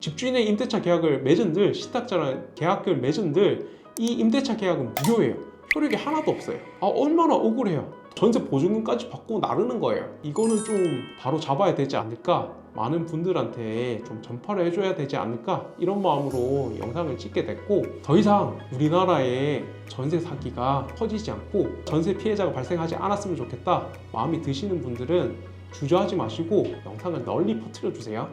집주인의 임대차 계약을 맺은들, 신탁자랑 계약을 맺은들 이 임대차 계약은 무효예요. 효력이 하나도 없어요. 얼마나 억울해요. 전세 보증금까지 받고 나르는 거예요. 이거는 좀 바로 잡아야 되지 않을까, 많은 분들한테 좀 전파를 해줘야 되지 않을까, 이런 마음으로 영상을 찍게 됐고, 더 이상 우리나라에 전세 사기가 퍼지지 않고 전세 피해자가 발생하지 않았으면 좋겠다 마음이 드시는 분들은 주저하지 마시고 영상을 널리 퍼뜨려 주세요.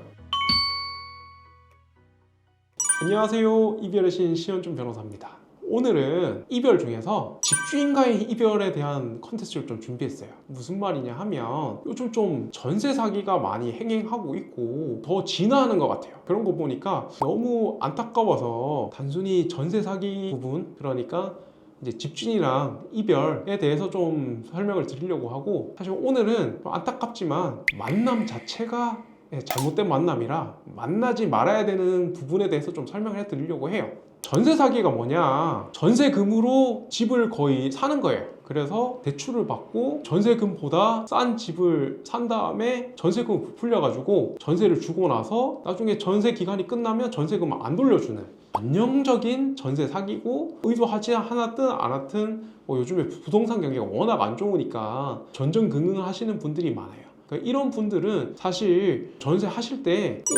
안녕하세요, 이별의 신 시현준 변호사입니다. 오늘은 이별 중에서 집주인과의 이별에 대한 컨텐츠를 좀 준비했어요. 무슨 말이냐 하면, 요즘 좀 전세 사기가 많이 행행하고 있고 더 진화하는 것 같아요. 그런 거 보니까 너무 안타까워서 단순히 전세 사기 부분, 그러니까 이제 집주인이랑 이별에 대해서 좀 설명을 드리려고 하고, 사실 오늘은 안타깝지만 만남 자체가 잘못된 만남이라 만나지 말아야 되는 부분에 대해서 좀 설명을 해드리려고 해요. 전세 사기가 뭐냐, 전세금으로 집을 거의 사는 거예요. 그래서 대출을 받고 전세금보다 싼 집을 산 다음에 전세금을 부풀려 가지고 전세를 주고 나서 나중에 전세 기간이 끝나면 전세금을 안 돌려주는 전형적인 전세 사기고, 의도하지 않았든 안 했든 요즘에 부동산 경기가 워낙 안 좋으니까 전전긍긍 하시는 분들이 많아요. 그러니까 이런 분들은 사실 전세 하실 때 꼭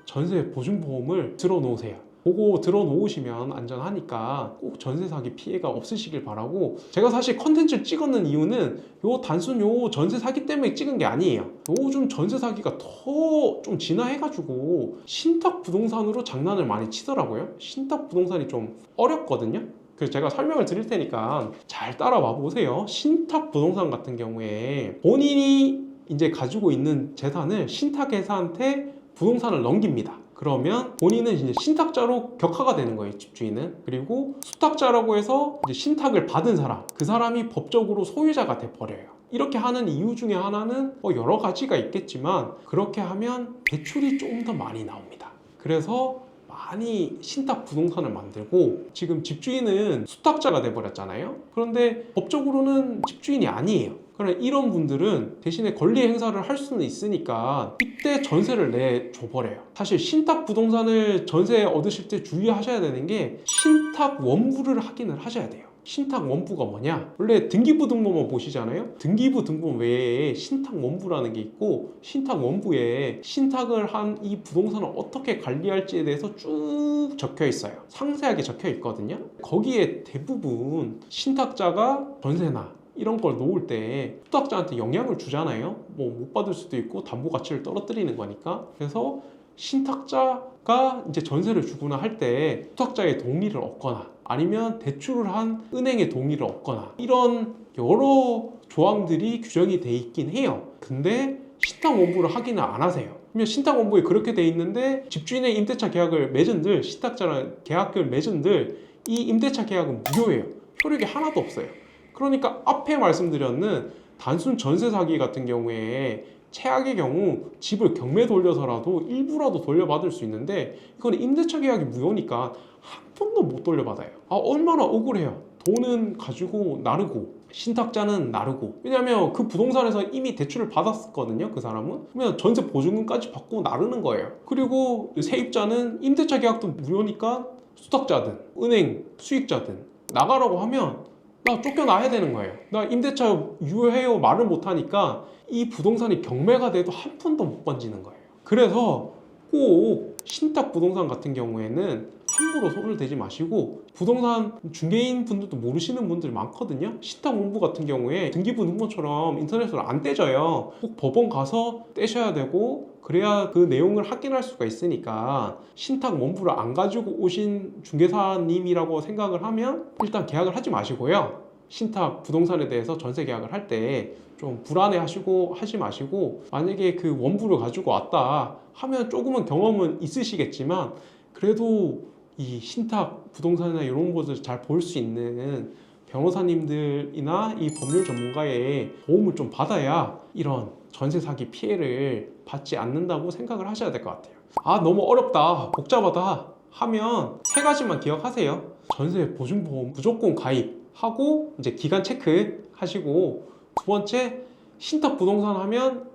전세 보증보험을 들어 놓으세요. 그거 들어 놓으시면 안전하니까 꼭 전세 사기 피해가 없으시길 바라고, 제가 사실 컨텐츠를 찍었는 이유는 단순 전세 사기 때문에 찍은 게 아니에요. 요즘 전세 사기가 더 좀 진화해가지고 신탁 부동산으로 장난을 많이 치더라고요. 신탁 부동산이 좀 어렵거든요. 그래서 제가 설명을 드릴 테니까 잘 따라와 보세요. 신탁 부동산 같은 경우에 본인이 이제 가지고 있는 재산을 신탁회사한테 부동산을 넘깁니다. 그러면 본인은 이제 신탁자로 격하가 되는 거예요, 집주인은. 그리고 수탁자라고 해서 이제 신탁을 받은 사람, 그 사람이 법적으로 소유자가 돼버려요. 이렇게 하는 이유 중에 하나는 여러 가지가 있겠지만, 그렇게 하면 대출이 좀 더 많이 나옵니다. 그래서 많이 신탁 부동산을 만들고, 지금 집주인은 수탁자가 돼버렸잖아요. 그런데 법적으로는 집주인이 아니에요. 그러나 이런 분들은 대신에 권리 행사를 할 수는 있으니까 이때 전세를 내줘버려요. 사실 신탁 부동산을 전세 얻으실 때 주의하셔야 되는 게, 신탁 원부를 확인을 하셔야 돼요. 신탁 원부가 뭐냐? 원래 등기부 등본만 보시잖아요. 등기부 등본 외에 신탁 원부라는 게 있고, 신탁 원부에 신탁을 한 이 부동산을 어떻게 관리할지에 대해서 쭉 적혀 있어요. 상세하게 적혀 있거든요. 거기에 대부분 신탁자가 전세나 이런 걸 놓을 때 수탁자한테 영향을 주잖아요. 못 받을 수도 있고 담보 가치를 떨어뜨리는 거니까. 그래서 신탁자가 이제 전세를 주거나 할 때 수탁자의 동의를 얻거나, 아니면 대출을 한 은행의 동의를 얻거나, 이런 여러 조항들이 규정이 돼 있긴 해요. 근데 신탁 원부를 확인을 안 하세요. 그러면 신탁 원부에 그렇게 돼 있는데 집주인의 임대차 계약을 맺은들, 신탁자랑 계약을 맺은들 이 임대차 계약은 무효예요. 효력이 하나도 없어요. 그러니까 앞에 말씀드렸는 단순 전세 사기 같은 경우에 최악의 경우 집을 경매 돌려서라도 일부라도 돌려받을 수 있는데, 이건 임대차 계약이 무효니까 한 푼도 못 돌려받아요. 얼마나 억울해요. 돈은 가지고 나르고 신탁자는 나르고. 왜냐면 그 부동산에서 이미 대출을 받았거든요, 그 사람은. 그러면 전세 보증금까지 받고 나르는 거예요. 그리고 세입자는 임대차 계약도 무효니까 수탁자든 은행 수익자든 나가라고 하면 나 쫓겨나야 되는 거예요. 나 임대차 유효해요 말을 못하니까 이 부동산이 경매가 돼도 한 푼도 못 번지는 거예요. 그래서 꼭 신탁 부동산 같은 경우에는 함부로 손을 대지 마시고, 부동산 중개인 분들도 모르시는 분들이 많거든요. 신탁 원부 같은 경우에 등기부 등본처럼 인터넷으로 안 떼져요. 꼭 법원 가서 떼셔야 되고, 그래야 그 내용을 확인할 수가 있으니까 신탁 원부를 안 가지고 오신 중개사님이라고 생각을 하면 일단 계약을 하지 마시고요. 신탁 부동산에 대해서 전세 계약을 할 때 좀 불안해 하지 마시고, 만약에 그 원부를 가지고 왔다 하면 조금은 경험은 있으시겠지만, 그래도 이 신탁 부동산이나 이런 것을 잘 볼 수 있는 변호사님들이나 이 법률 전문가의 도움을 좀 받아야 이런 전세 사기 피해를 받지 않는다고 생각을 하셔야 될 것 같아요. 너무 어렵다, 복잡하다 하면 세 가지만 기억하세요. 전세 보증보험 무조건 가입하고 이제 기간 체크 하시고, 두 번째, 신탁 부동산 하면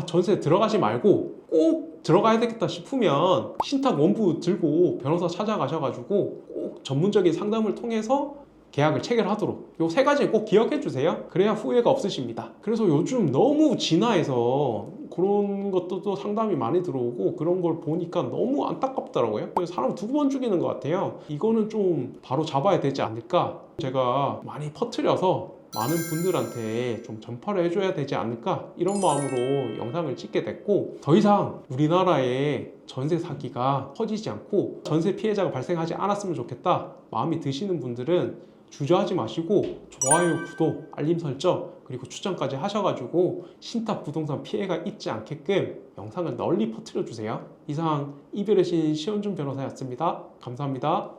전세 들어가지 말고 꼭 들어가야 되겠다 싶으면 신탁 원부 들고 변호사 찾아가셔가지고 꼭 전문적인 상담을 통해서 계약을 체결하도록 요 세 가지 꼭 기억해 주세요. 그래야 후회가 없으십니다. 그래서 요즘 너무 진화해서 그런 것도 상담이 많이 들어오고 그런 걸 보니까 너무 안타깝더라고요. 그래서 사람 두 번 죽이는 것 같아요. 이거는 좀 바로 잡아야 되지 않을까. 제가 많이 퍼뜨려서 많은 분들한테 좀 전파를 해줘야 되지 않을까, 이런 마음으로 영상을 찍게 됐고, 더 이상 우리나라에 전세 사기가 퍼지지 않고 전세 피해자가 발생하지 않았으면 좋겠다 마음이 드시는 분들은 주저하지 마시고 좋아요, 구독, 알림 설정 그리고 추천까지 하셔가지고 신탁 부동산 피해가 있지 않게끔 영상을 널리 퍼뜨려 주세요. 이상 이별의 신 시원준 변호사였습니다. 감사합니다.